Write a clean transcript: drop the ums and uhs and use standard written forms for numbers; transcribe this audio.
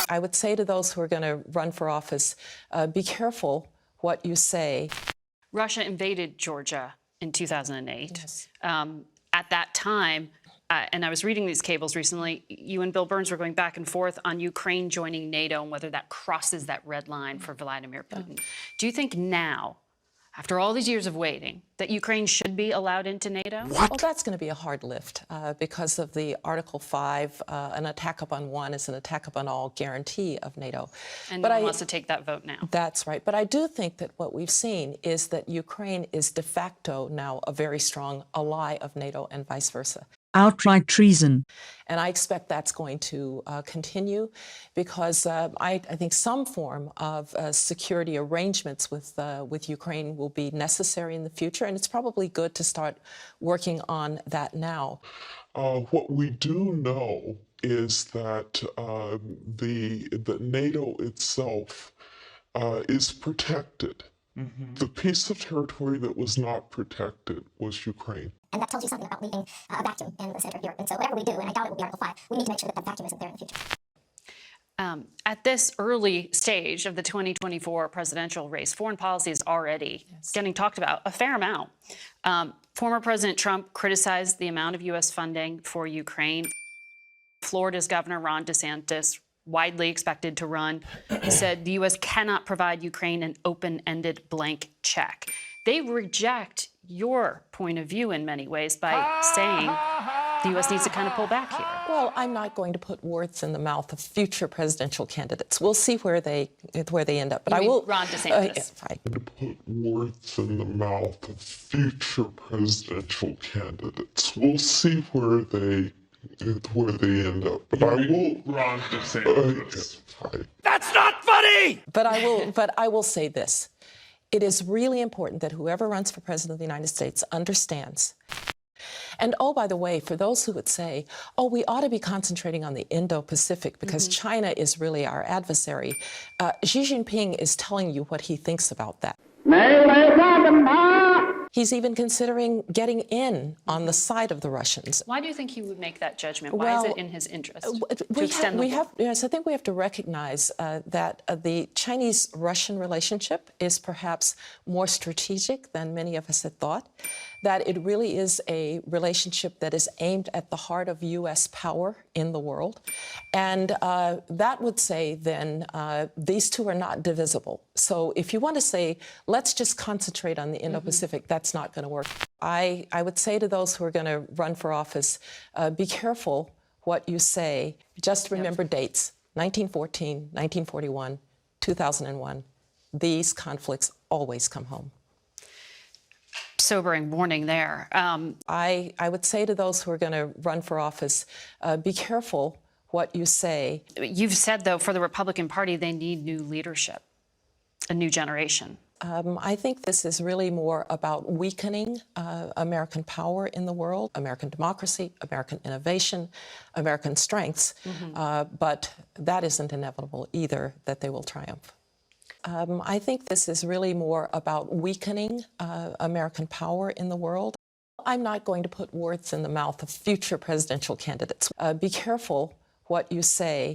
I would say to those who are going to run for office, be careful what you say. Russia invaded Georgia in 2008. Yes. At that time, and I was reading these cables recently, you and Bill Burns were going back and forth on Ukraine joining NATO and whether that crosses that red line for Vladimir Putin. Do you think now, after all these years of waiting, that Ukraine should be allowed into NATO? What? Well, that's going to be a hard lift because of the Article 5, an attack upon one is an attack upon all guarantee of NATO. And no one wants to take that vote now. That's right. But I do think that what we've seen is that Ukraine is de facto now a very strong ally of NATO and vice versa. Outright treason. And I expect that's going to continue because I think some form of security arrangements with Ukraine will be necessary in the future, and it's probably good to start working on that now. What we do know is that the NATO itself is protected. The piece of territory that was not protected was Ukraine. And that tells you something about leaving a vacuum in the center of Europe. And so whatever we do, and I doubt it will be Article 5, we need to make sure that that vacuum isn't there in the future. At this early stage of the 2024 presidential race, foreign policy is already getting talked about a fair amount. Former President Trump criticized the amount of U.S. funding for Ukraine. Florida's Governor Ron DeSantis, widely expected to run, said the U.S. cannot provide Ukraine an open-ended blank check. They reject your point of view in many ways by saying the U.S. needs to kind of pull back here. Well, I'm not going to put words in the mouth of future presidential candidates. We'll see where they end up. But You I mean will. Ron DeSantis. To put words in the mouth of future presidential candidates. We'll see where they end up. But I will. Ron DeSantis. That's not funny! But I will say this. It is really important that whoever runs for president of the United States understands. And oh, by the way, for those who would say, oh, we ought to be concentrating on the Indo-Pacific because China is really our adversary, Xi Jinping is telling you what he thinks about that. He's even considering getting in on the side of the Russians. Why do you think he would make that judgment? Why is it in his interest Yes, I think we have to recognize that the Chinese-Russian relationship is perhaps more strategic than many of us had thought, that it really is a relationship that is aimed at the heart of U.S. power in the world. And that would say then these two are not divisible. So if you want to say, let's just concentrate on the Indo-Pacific, that's not going to work. I would say to those who are going to run for office, be careful what you say. Just remember dates, 1914, 1941, 2001. These conflicts always come home. Sobering warning there. I would say to those who are going to run for office, be careful what you say. You've said, though, for the Republican Party, they need new leadership, a new generation. I think this is really more about weakening American power in the world, American democracy, American innovation, American strengths. But that isn't inevitable either, that they will triumph. I think this is really more about weakening American power in the world. I'm not going to put words in the mouth of future presidential candidates. Be careful what you say.